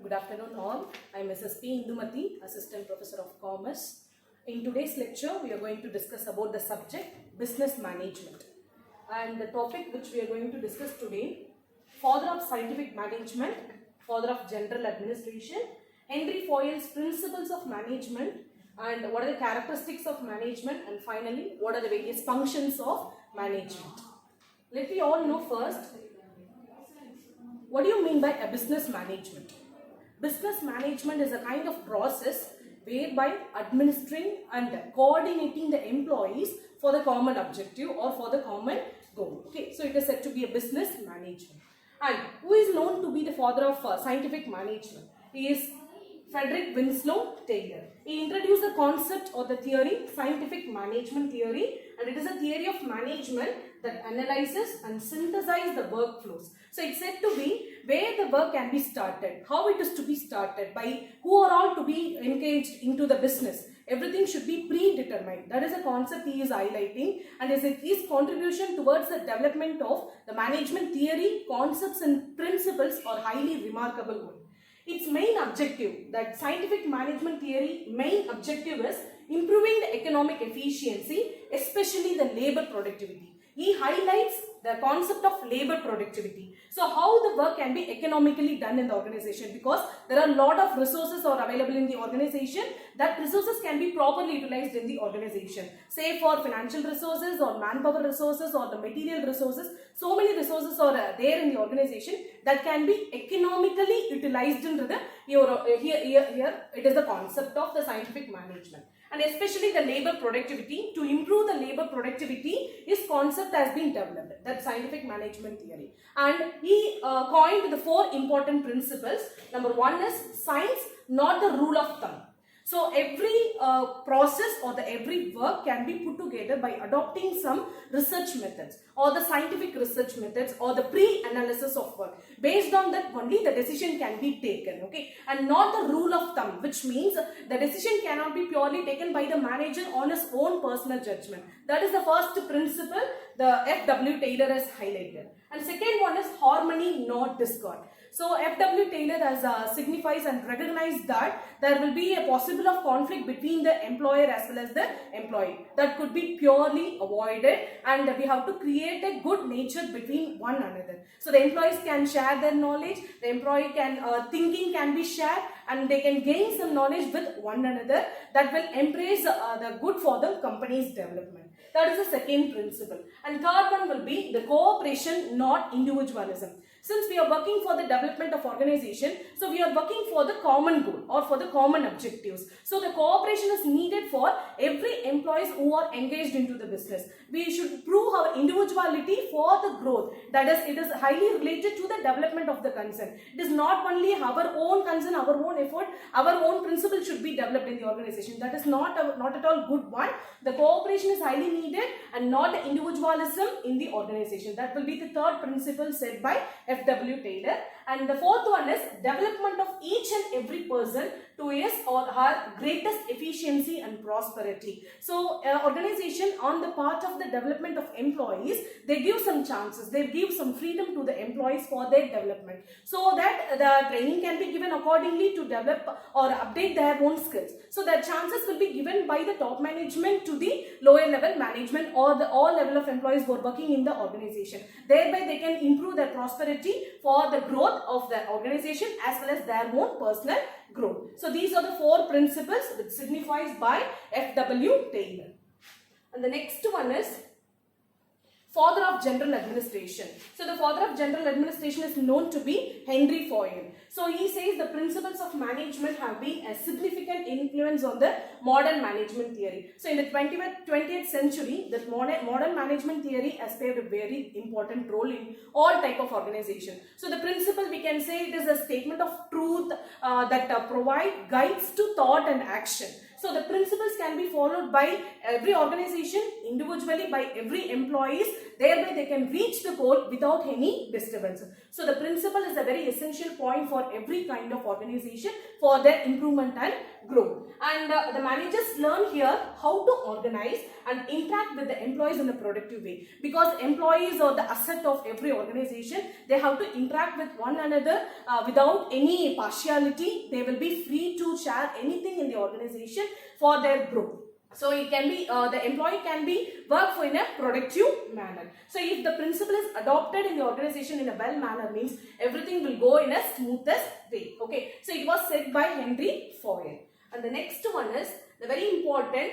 Good afternoon all. I am Mrs.P.INDUMATHI, Assistant Professor of Commerce. In today's lecture, we are going to discuss about the subject Business Management. And the topic which we are going to discuss today, Father of Scientific Management, Father of General Administration, Henry Fayol's Principles of Management, and what are the characteristics of management, and finally, what are the various functions of management. Let me all know first, what do you mean by a business management? Business management is a kind of process whereby administering and coordinating the employees for the common objective or for the common goal. Okay, so it is said to be a business management. And who is known to be the father of scientific management? He is Frederick Winslow Taylor. He introduced the concept or the theory, scientific management theory, and it is a theory of management that analyzes and synthesizes the workflows. So it's said to be where the work can be started, how it is to be started, by who are all to be engaged into the business. Everything should be predetermined. That is a concept he is highlighting, and his contribution towards the development of the management theory, concepts and principles are highly remarkable one. Its main objective, that scientific management theory main objective is improving the economic efficiency, especially the labor productivity. He highlights the concept of labor productivity. So how the work can be economically done in the organization, because there are a lot of resources are available in the organization, that resources can be properly utilized in the organization. Say for financial resources or manpower resources or the material resources, so many resources are there in the organization that can be economically utilized into the here it is the concept of the scientific management. And especially the labor productivity, to improve the labor productivity, his concept has been developed, that scientific management theory. And he coined the 4 important principles. Number 1 is science, not the rule of thumb. So every process or every work can be put together by adopting some research methods or the scientific research methods or the pre-analysis of work. Based on that only the decision can be taken, okay, and not the rule of thumb, which means the decision cannot be purely taken by the manager on his own personal judgment. That is the first principle the F.W. Taylor has highlighted. And second one is harmony, not discord. So F.W. Taylor has signifies and recognized that there will be a possible of conflict between the employer as well as the employee. That could be purely avoided, and we have to create a good nature between one another. So the employees can share their knowledge, the employee can thinking can be shared, and they can gain some knowledge with one another. That will embrace the good for the company's development. That is the second principle. And third one will be the cooperation, not individualism. Since we are working for the development of organization, so we are working for the common goal or for the common objectives. So the cooperation is needed for every employees who are engaged into the business. We should prove our individuality for the growth. That is, it is highly related to the development of the concern. It is not only our own concern, our own effort, our own principle should be developed in the organization. That is not at all good one. The cooperation is highly needed and not the individualism in the organization. That will be the third principle said by F.W. Taylor. And the fourth one is development of each and every person to his or her greatest efficiency and prosperity. So organization on the part of the development of employees, they give some chances, they give some freedom to the employees for their development, so that the training can be given accordingly to develop or update their own skills. So the chances will be given by the top management to the lower level management or the all level of employees who are working in the organization. Thereby they can improve their prosperity for the growth of the organization as well as their own personal growth. So these are the 4 principles which signifies by F.W. Taylor. And the next one is Father of General Administration. So the Father of General Administration is known to be Henry Fayol. So he says the principles of management have been a significant influence on the modern management theory. So in the 20th century, the modern management theory has played a very important role in all type of organization. So the principle, we can say, it is a statement of truth that provide guides to thought and action. So the principles can be followed by every organization, individually by every employees. Thereby they can reach the goal without any disturbance. So the principle is a very essential point for every kind of organization for their improvement and growth. And the managers learn here how to organize and interact with the employees in a productive way, because employees are the asset of every organization. They have to interact with one another without any partiality. They will be free to share anything in the organization for their growth. So it can be, the employee can be work in a productive manner. So if the principle is adopted in the organization in a well manner, means everything will go in a smoothest way. Okay. So it was said by Henry Foyle. And the next one is the very important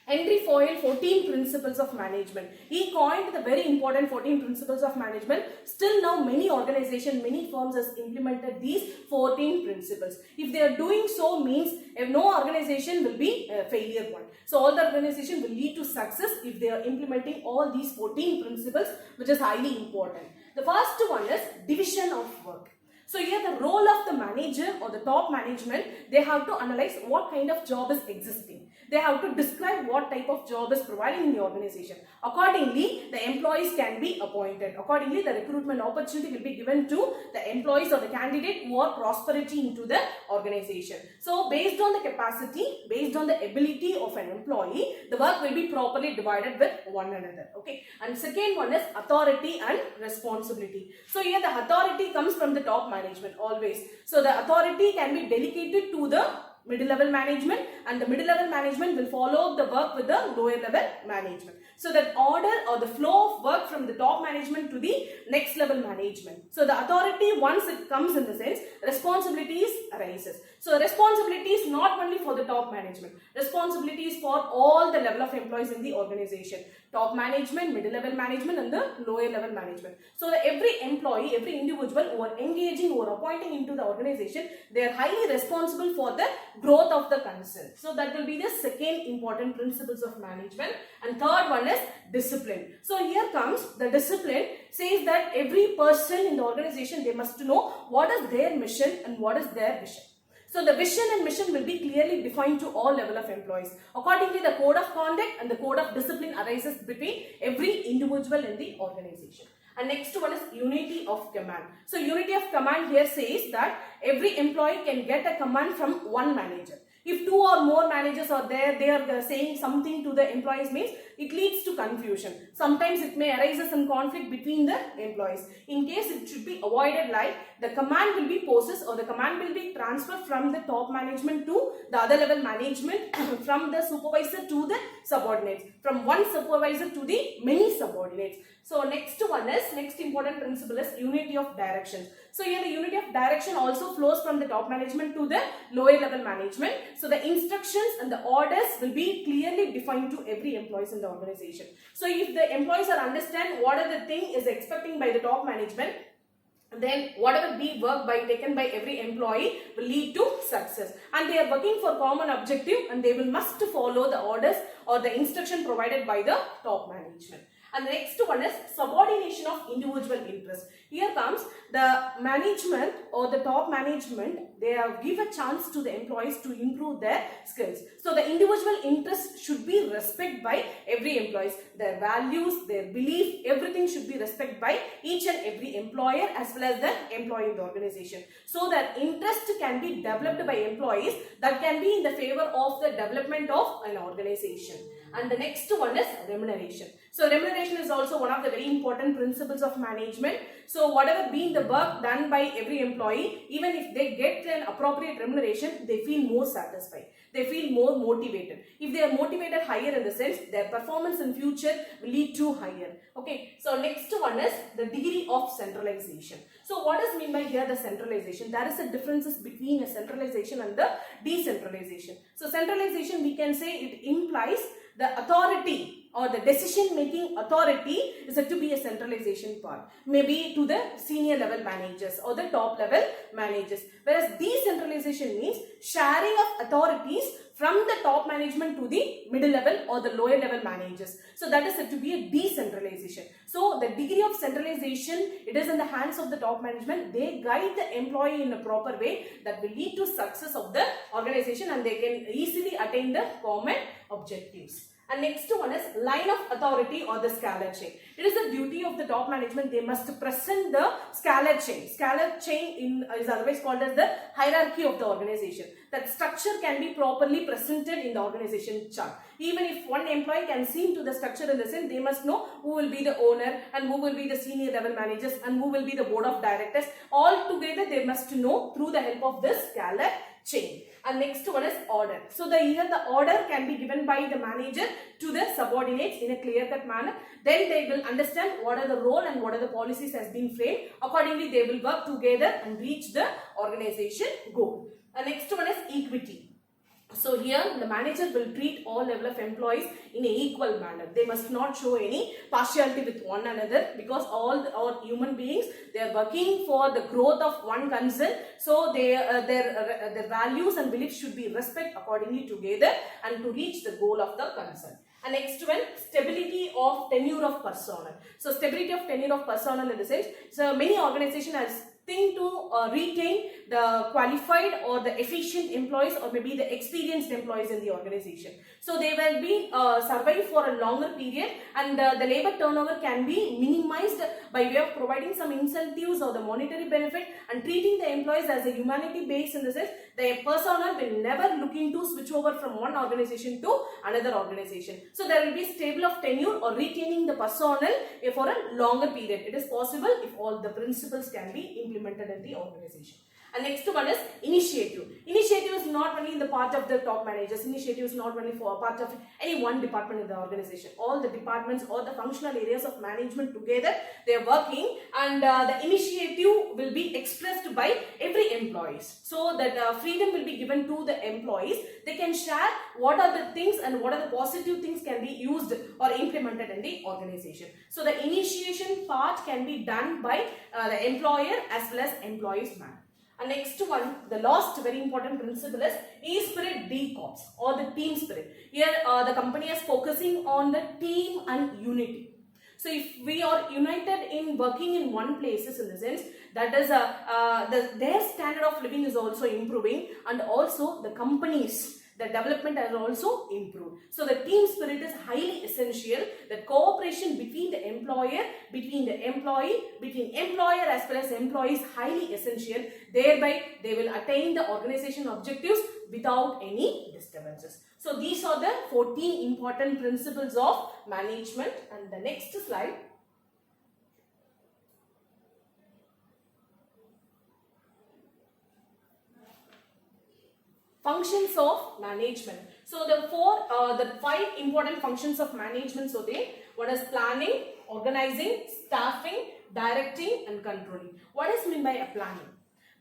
Henry Foyle 14 principles of management. He coined the very important 14 principles of management. Still now many organizations, many firms has implemented these 14 principles. If they are doing so, means no organization will be a failure one. So all the organization will lead to success if they are implementing all these 14 principles, which is highly important. The first one is division of work. So here the role of the manager or the top management, they have to analyze what kind of job is existing. They have to describe what type of job is providing in the organization. Accordingly, the employees can be appointed. Accordingly, the recruitment opportunity will be given to the employees or the candidate who are prosperity into the organization. So based on the capacity, based on the ability of an employee, the work will be properly divided with one another. Okay. And second one is authority and responsibility. So here the authority comes from the top management always. So the authority can be delegated to the middle level management, and the middle level management will follow the work with the lower level management. So that order or the flow of work from the top management to the next level management. So the authority, once it comes in the sense, responsibilities arises. So responsibility is not only for the top management, responsibility is for all the level of employees in the organization. Top management, middle level management and the lower level management. So every employee, every individual who are engaging or appointing into the organization, they are highly responsible for the growth of the concern. So that will be the second important principles of management. And third one is discipline. So here comes the discipline, says that every person in the organization, they must know what is their mission and what is their vision. So the vision and mission will be clearly defined to all level of employees. Accordingly, the code of conduct and the code of discipline arises between every individual in the organization. And next one is unity of command. So unity of command here says that every employee can get a command from one manager. If two or more managers are there, they are saying something to the employees, means it leads to confusion. Sometimes it may arise some conflict between the employees. In case it should be avoided, like the command will be possessed or the command will be transferred from the top management to the other level management, from the supervisor to the subordinates, from one supervisor to the many subordinates. So next important principle is unity of direction. So here the unity of direction also flows from the top management to the lower level management. So the instructions and the orders will be clearly defined to every employees in the organization. So if the employees are understand what are the thing is expecting by the top management, then whatever be work taken by every employee will lead to success, and they are working for common objective, and they will must follow the orders or the instruction provided by the top management. And the next one is subordination of individual interest. Here comes the management or the top management, they give a chance to the employees to improve their skills. So the individual interest should be respected by every employees. Their values, their belief, everything should be respected by each and every employer as well as the employee in the organization. So that interest can be developed by employees that can be in the favor of the development of an organization. And the next one is remuneration. So remuneration is also one of the very important principles of management. So whatever being the work done by every employee, even if they get an appropriate remuneration, they feel more satisfied. They feel more motivated. If they are motivated higher in the sense, their performance in future will lead to higher. Okay. So next one is the degree of centralization. So what is meant by here the centralization? There is a differences between a centralization and the decentralization. So centralization, we can say it implies the authority or the decision making authority is said to be a centralization part, maybe to the senior level managers or the top level managers, whereas decentralization means sharing of authorities from the top management to the middle level or the lower level managers. So that is said to be a decentralization. So the degree of centralization, it is in the hands of the top management. They guide the employee in a proper way that will lead to success of the organization, and they can easily attain the common objectives. And next one is line of authority or the scalar chain. It is the duty of the top management. They must present the scalar chain. Scalar chain is otherwise called as the hierarchy of the organization. That structure can be properly presented in the organization chart. Even if one employee can see into the structure in the sense, they must know who will be the owner and who will be the senior level managers and who will be the board of directors. All together they must know through the help of this scalar chain. And next one is order. So here the order can be given by the manager to the subordinates in a clear-cut manner. Then they will understand what are the role and what are the policies has been framed. Accordingly, they will work together and reach the organization goal. And next one is equity. So here the manager will treat all level of employees in an equal manner. They must not show any partiality with one another, because all human beings, they are working for the growth of one concern. So their values and beliefs should be respected accordingly together and to reach the goal of the concern. And next one, stability of tenure of personnel. So stability of tenure of personnel in the sense, so many organizations has think to retain the qualified or the efficient employees or maybe the experienced employees in the organization. So they will be survive for a longer period, and the labor turnover can be minimized by way of providing some incentives or the monetary benefit and treating the employees as a humanity base, in the sense the personnel will never looking to switch over from one organization to another organization. So there will be stable of tenure or retaining the personnel for a longer period. It is possible if all the principles can be implemented in the organization. And next one is initiative. Initiative is not only in the part of the top managers. Initiative is not only for a part of any one department in the organization. All the departments or the functional areas of management together, they are working, and the initiative will be expressed by every employees. So that freedom will be given to the employees. They can share what are the things and what are the positive things can be used or implemented in the organization. So the initiation part can be done by the employer as well as employees man. And next one, the last very important principle is E-spirit D Corps or the team spirit. Here the company is focusing on the team and unity. So if we are united in working in one places, in the sense that is their standard of living is also improving, and also the companies, the development has also improved. So the team spirit is highly essential. The cooperation between the employer, between the employee, between employer as well as employee is highly essential. Thereby they will attain the organization objectives without any disturbances. So these are the 14 important principles of management. And the next slide. Functions of management. So the 5 important functions of management. So one is planning, organizing, staffing, directing and controlling. What is meant by a planning?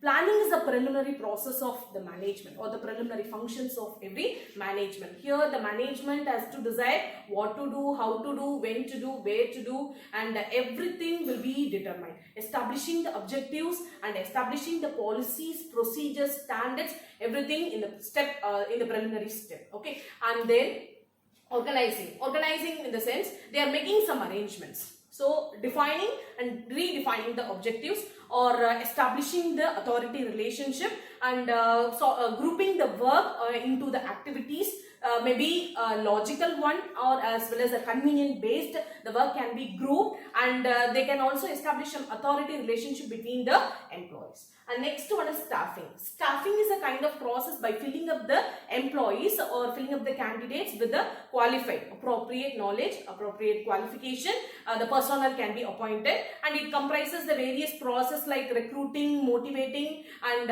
Planning is a preliminary process of the management or the preliminary functions of every management. Here the management has to decide what to do, how to do, when to do, where to do, and everything will be determined. Establishing the objectives and establishing the policies, procedures, standards, everything in the step in the preliminary step. Okay, and then organizing in the sense they are making some arrangements. So defining and redefining the objectives, or establishing the authority relationship, and grouping the work into the activities, maybe a logical one or as well as a convenient based. The work can be grouped, and they can also establish an authority relationship between the employees. And next one is staffing. Staffing is a kind of process by filling up the employees or filling up the candidates with the qualified, appropriate knowledge, appropriate qualification. The personnel can be appointed, and it comprises the various process like recruiting, motivating and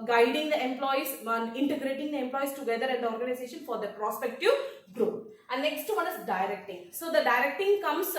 guiding the employees, integrating the employees together in the organization for the prospective growth. And next one is directing. So the directing comes,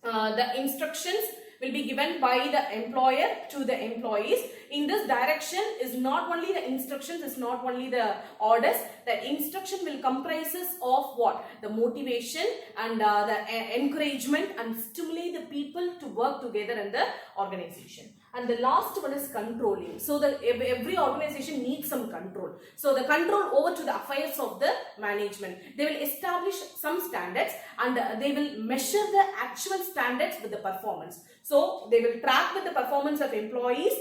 the instructions will be given by the employer to the employees. In this direction is not only the instructions, is not only the orders. The instruction will comprises of what? The motivation and the encouragement and stimulate the people to work together in the organization. And the last one is controlling. So every organization needs some control. So the control over to the affairs of the management. They will establish some standards, and they will measure the actual standards with the performance. So they will track with the performance of employees,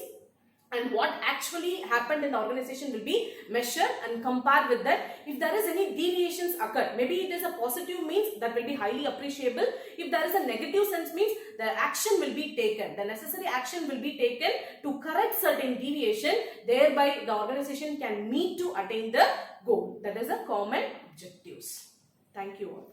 and what actually happened in the organization will be measured and compared with that. If there is any deviations occur, maybe it is a positive means that will be highly appreciable. If there is a negative sense means the action will be taken. The necessary action will be taken to correct certain deviation. Thereby the organization can meet to attain the goal. That is the common objectives. Thank you all.